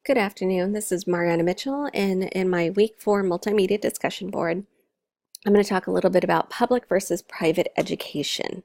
Good afternoon. This is Mariana Mitchell, and in my week 4 multimedia discussion board, I'm going to talk a little bit about public versus private education.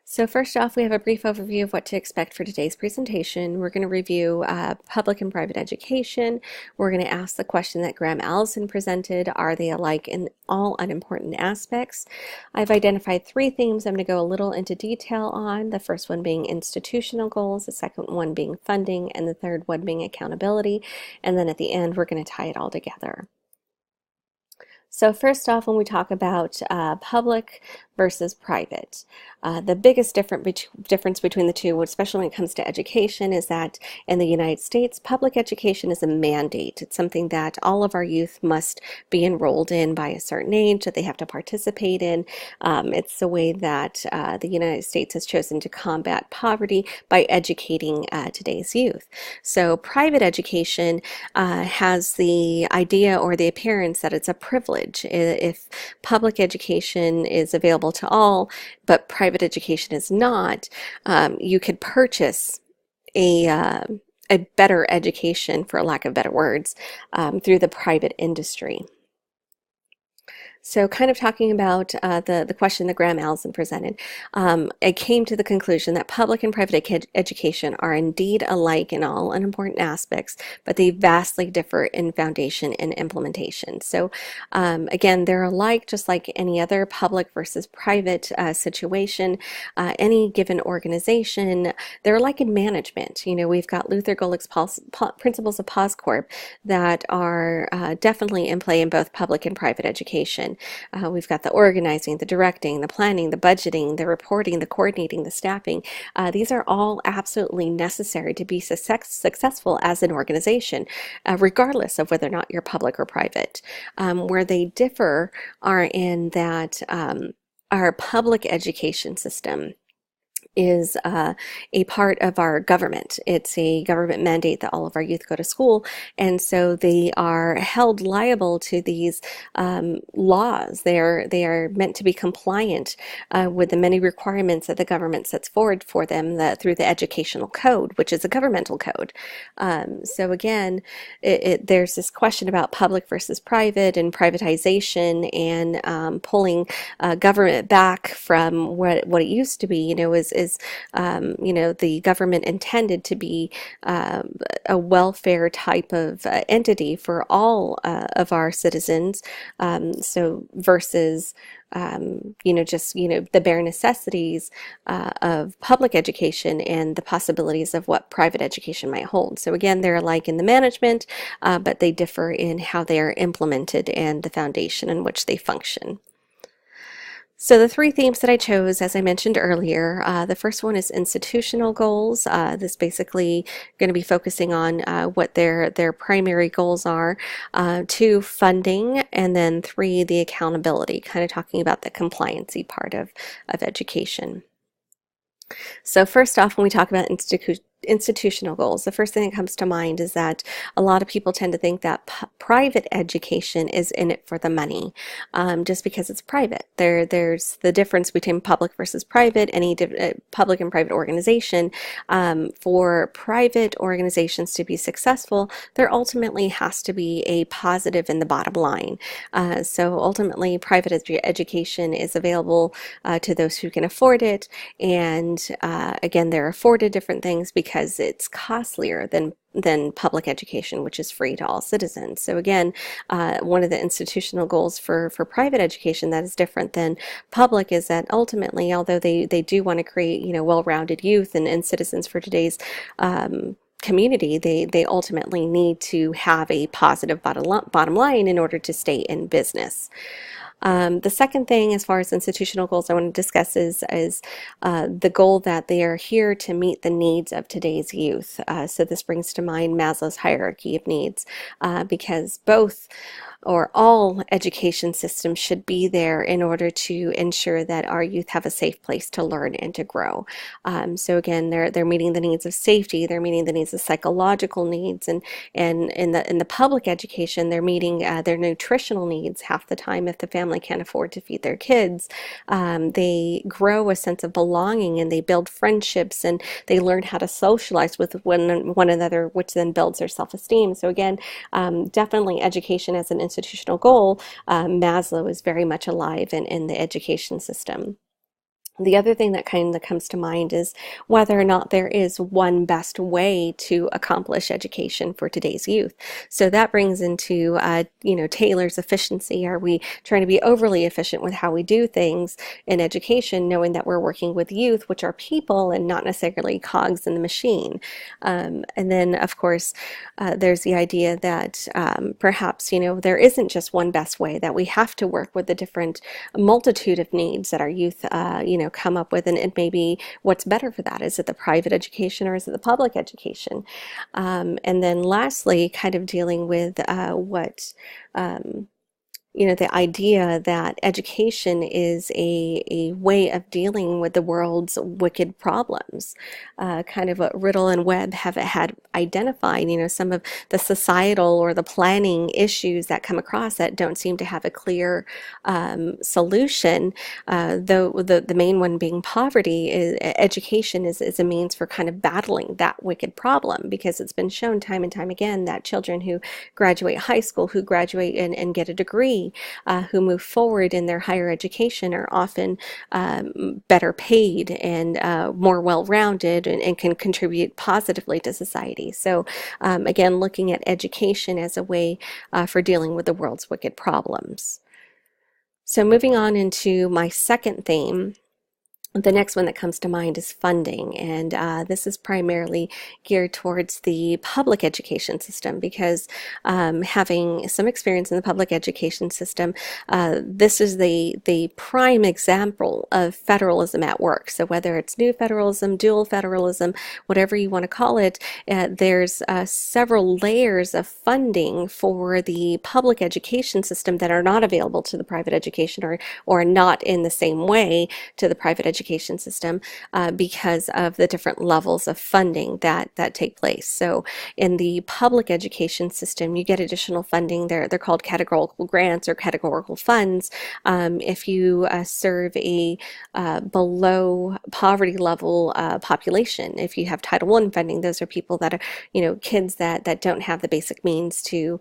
So first off, we have a brief overview of what to expect for today's presentation. We're going to review public and private education. We're going to ask the question that Graham Allison presented, are they alike in all unimportant aspects? I've identified 3 themes I'm going to go a little into detail on, the first one being institutional goals, the second one being funding, and the third one being accountability. And then at the end, we're going to tie it all together. So first off, when we talk about public versus private, the biggest difference between the two, especially when it comes to education, is that in the United States, public education is a mandate. It's something that all of our youth must be enrolled in by a certain age, that they have to participate in. It's the way that the United States has chosen to combat poverty by educating today's youth. So private education has the idea or the appearance that it's a privilege. If public education is available to all, but private education is not, you could purchase a better education, for lack of better words, through the private industry. So kind of talking about the question that Graham Allison presented, I came to the conclusion that public and private education are indeed alike in all unimportant aspects, but they vastly differ in foundation and implementation. So again, they're alike just like any other public versus private situation. Any given organization, they're alike in management. You know, we've got Luther Gulick's principles of POSCorp that are definitely in play in both public and private education. We've got the organizing, the directing, the planning, the budgeting, the reporting, the coordinating, the staffing. These are all absolutely necessary to be successful as an organization, regardless of whether or not you're public or private. Where they differ are in that our public education system is a part of our government. It's a government mandate that all of our youth go to school, and so they are held liable to these laws. They are meant to be compliant with the many requirements that the government sets forward for them through the educational code, which is a governmental code. So again, there's this question about public versus private and privatization and pulling government back from what it used to be. You know, is the government intended to be a welfare type of entity for all of our citizens. So versus the bare necessities of public education and the possibilities of what private education might hold. So again, they're alike in the management, but they differ in how they are implemented and the foundation in which they function. So the 3 themes that I chose, as I mentioned earlier, the first one is institutional goals. This basically going to be focusing on what their primary goals are. 2, funding, and then 3, the accountability, kind of talking about the compliancy part of education. So first off, when we talk about institutional goals, the first thing that comes to mind is that a lot of people tend to think that private education is in it for the money, just because it's private. There's the difference between public versus private. Any public and private organization, for private organizations to be successful, there ultimately has to be a positive in the bottom line. So ultimately, private education is available to those who can afford it, and again, they're afforded different things because it's costlier than public education, which is free to all citizens. So again, one of the institutional goals for private education that is different than public is that ultimately, although they do want to create well-rounded youth and citizens for today's community, they ultimately need to have a positive bottom line in order to stay in business. The second thing, as far as institutional goals, I want to discuss is the goal that they are here to meet the needs of today's youth. So this brings to mind Maslow's hierarchy of needs, because both or all education systems should be there in order to ensure that our youth have a safe place to learn and to grow. So again, they're meeting the needs of safety, they're meeting the needs of psychological needs, and in the public education, they're meeting their nutritional needs half the time if the family can't afford to feed their kids. They grow a sense of belonging and they build friendships and they learn how to socialize with one another, which then builds their self-esteem. So again, definitely education as an institutional goal, Maslow is very much alive in the education system. The other thing that kind of comes to mind is whether or not there is one best way to accomplish education for today's youth. So that brings into, Taylor's efficiency. Are we trying to be overly efficient with how we do things in education, knowing that we're working with youth, which are people and not necessarily cogs in the machine? And then, of course, there's the idea that perhaps, there isn't just one best way, that we have to work with the different multitude of needs that our youth, come up with, and maybe what's better for that. Is it the private education or is it the public education? And then lastly, kind of dealing with the idea that education is a way of dealing with the world's wicked problems. Kind of what Riddle and Webb have had identified, some of the societal or the planning issues that come across that don't seem to have a clear solution, though the main one being poverty. Education is a means for kind of battling that wicked problem, because it's been shown time and time again that children who graduate high school, who graduate and get a degree, who move forward in their higher education are often better paid and more well-rounded and can contribute positively to society. So again, looking at education as a way for dealing with the world's wicked problems. So moving on into my second theme, the next one that comes to mind is funding, and this is primarily geared towards the public education system, because having some experience in the public education system, this is the prime example of federalism at work. So whether it's new federalism, dual federalism, whatever you want to call it, there's several layers of funding for the public education system that are not available to the private education, or not in the same way to the private education system, because of the different levels of funding that take place. So in the public education system, you get additional funding. They're called categorical grants or categorical funds. If you serve a below poverty level population, if you have Title I funding, those are people that are, kids that don't have the basic means to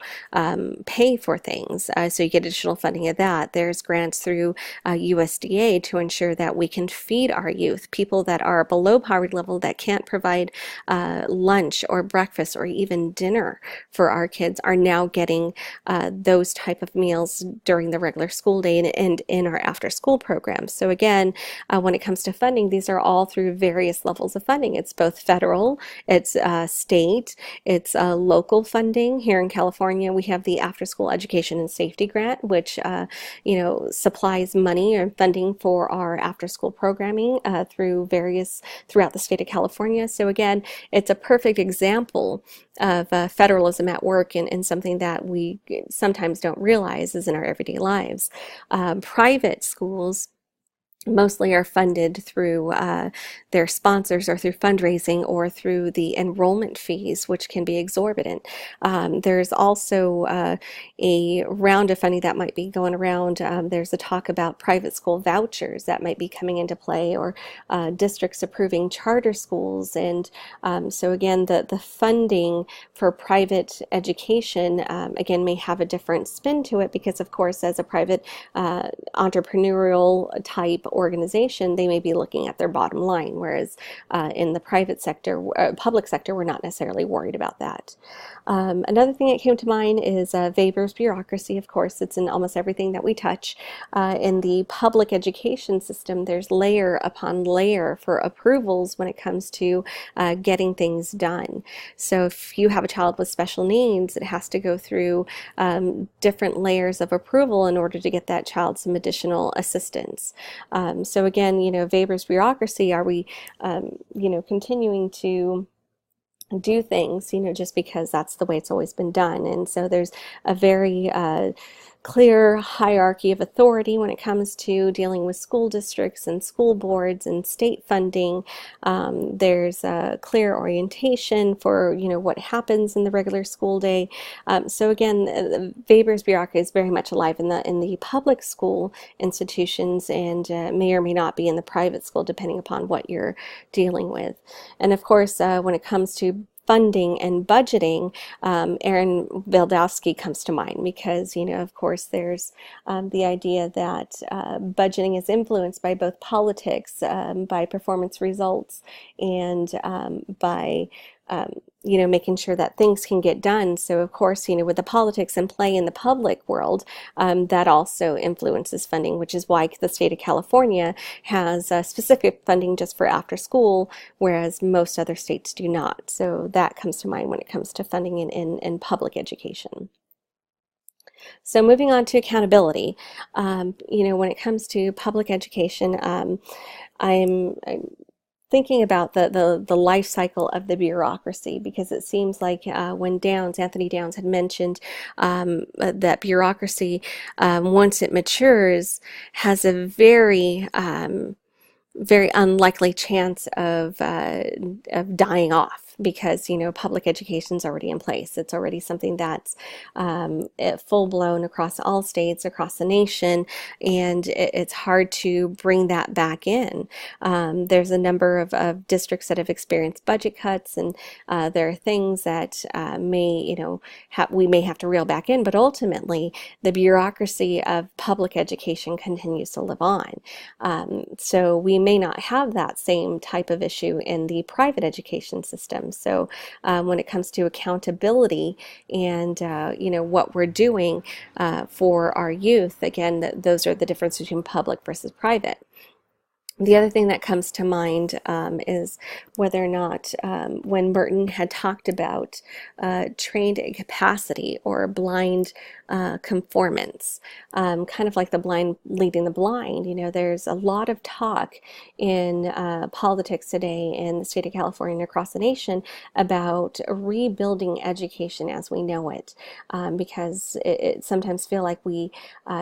pay for things. So you get additional funding of that. There's grants through USDA to ensure that we can feed our youth. People that are below poverty level that can't provide lunch or breakfast or even dinner for our kids are now getting those type of meals during the regular school day and in our after school programs. So again, when it comes to funding, these are all through various levels of funding. It's both federal, it's state, it's local funding. Here in California, we have the After School Education and Safety Grant, which supplies money and funding for our after school programming throughout the state of California. So again, it's a perfect example of federalism at work, and something that we sometimes don't realize is in our everyday lives. Private schools mostly are funded through their sponsors or through fundraising or through the enrollment fees, which can be exorbitant. There's also a round of funding that might be going around. There's a talk about private school vouchers that might be coming into play, or districts approving charter schools. And so again, the funding for private education, again, may have a different spin to it, because of course, as a private entrepreneurial type organization, they may be looking at their bottom line, whereas in the private sector, public sector, we're not necessarily worried about that. Another thing that came to mind is Weber's bureaucracy. Of course, it's in almost everything that we touch. In the public education system, there's layer upon layer for approvals when it comes to getting things done. So if you have a child with special needs, it has to go through different layers of approval in order to get that child some additional assistance. So again, Weber's bureaucracy, are we, continuing to do things, just because that's the way it's always been done. And so there's a very clear hierarchy of authority when it comes to dealing with school districts and school boards and state funding. There's a clear orientation for what happens in the regular school day. So again, Weber's bureaucracy is very much alive in the public school institutions, and may or may not be in the private school, depending upon what you're dealing with. And of course, when it comes to funding and budgeting, Aaron Wildavsky comes to mind because, of course, there's the idea that budgeting is influenced by both politics, by performance results, and by making sure that things can get done. So of course, with the politics in play in the public world, that also influences funding, which is why the state of California has specific funding just for after school, whereas most other states do not. So that comes to mind when it comes to funding in public education. So moving on to accountability, when it comes to public education, I'm thinking about the life cycle of the bureaucracy, because it seems like when Anthony Downs had mentioned that bureaucracy, once it matures, has a very unlikely chance of dying off, because public education is already in place. It's already something that's full blown across all states, across the nation, and it's hard to bring that back in. There's a number of districts that have experienced budget cuts, and there are things that we may have to reel back in, but ultimately the bureaucracy of public education continues to live on. So we may not have that same type of issue in the private education system. So when it comes to accountability and what we're doing for our youth, again, those are the difference between public versus private. The other thing that comes to mind is whether or not when Merton had talked about trained incapacity or blind conformance, kind of like the blind leading the blind. There's a lot of talk in politics today in the state of California and across the nation about rebuilding education as we know it, because it sometimes feel like we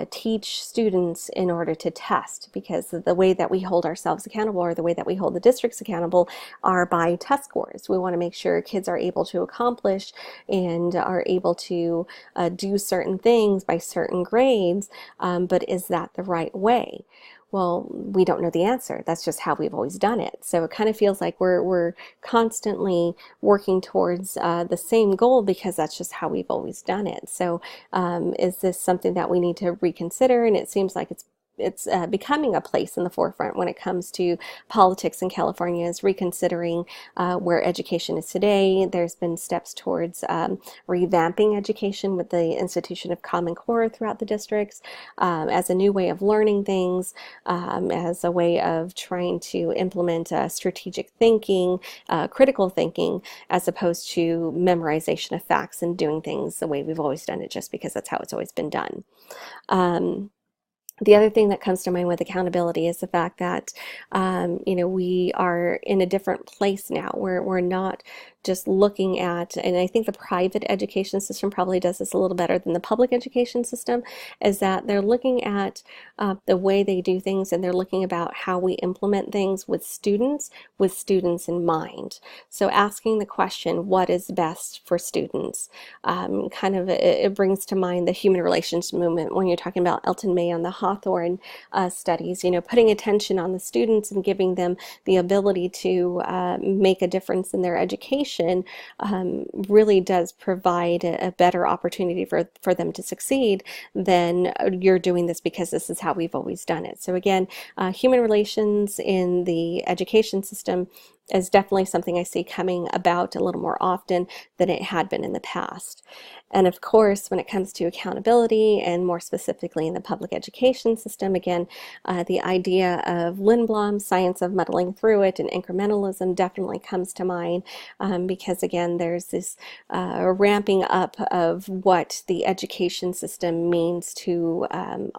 teach students in order to test, because the way that we hold ourselves accountable, or the way that we hold the districts accountable, are by test scores. We want to make sure kids are able to accomplish and are able to do certain things by certain grades, but is that the right way? Well, we don't know the answer. That's just how we've always done it. So it kind of feels like we're constantly working towards the same goal, because that's just how we've always done it. So is this something that we need to reconsider? And it seems like it's becoming a place in the forefront when it comes to politics in California, is reconsidering where education is today. There's been steps towards revamping education with the institution of Common Core throughout the districts as a new way of learning things, as a way of trying to implement strategic thinking, critical thinking, as opposed to memorization of facts and doing things the way we've always done it just because that's how it's always been done. The other thing that comes to mind with accountability is the fact that, we are in a different place now. We're not just looking at, and I think the private education system probably does this a little better than the public education system, is that they're looking at the way they do things, and they're looking about how we implement things with students in mind. So asking the question, what is best for students? It brings to mind the human relations movement when you're talking about Elton May on the Hawthorne studies, putting attention on the students and giving them the ability to make a difference in their education really does provide a better opportunity for them to succeed than you're doing this because this is how we've always done it. So again, human relations in the education system is definitely something I see coming about a little more often than it had been in the past. And of course, when it comes to accountability, and more specifically in the public education system, again, the idea of Lindblom's science of muddling through it and incrementalism definitely comes to mind, because again, there's this ramping up of what the education system means to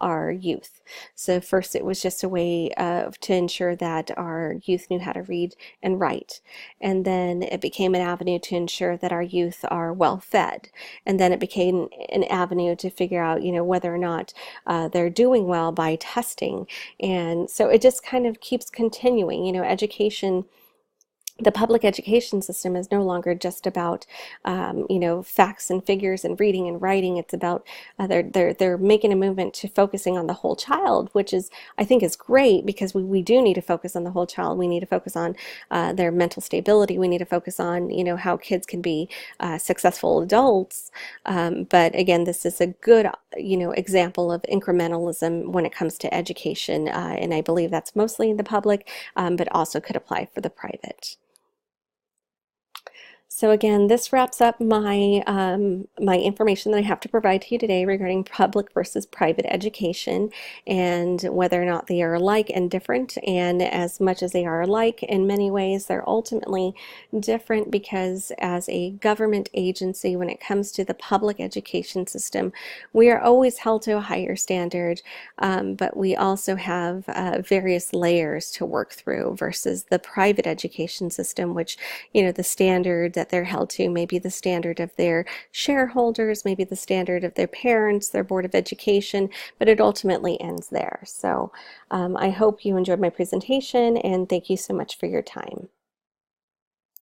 our youth. So first it was just a way to ensure that our youth knew how to read and right. And then it became an avenue to ensure that our youth are well fed. And then it became an avenue to figure out, whether or not they're doing well by testing. And so it just kind of keeps continuing. Education, the public education system is no longer just about facts and figures and reading and writing. It's about they're making a movement to focusing on the whole child, which is, I think, is great, because we do need to focus on the whole child. We need to focus on their mental stability. We need to focus on how kids can be successful adults. But again, this is a good example of incrementalism when it comes to education, and I believe that's mostly in the public, but also could apply for the private. So again, this wraps up my my information that I have to provide to you today regarding public versus private education, and whether or not they are alike and different. And as much as they are alike, in many ways they're ultimately different, because as a government agency, when it comes to the public education system, we are always held to a higher standard, but we also have various layers to work through, versus the private education system, which the standard that they're held to may be the standard of their shareholders, maybe the standard of their parents, their board of education, but it ultimately ends there. So I hope you enjoyed my presentation, and thank you so much for your time.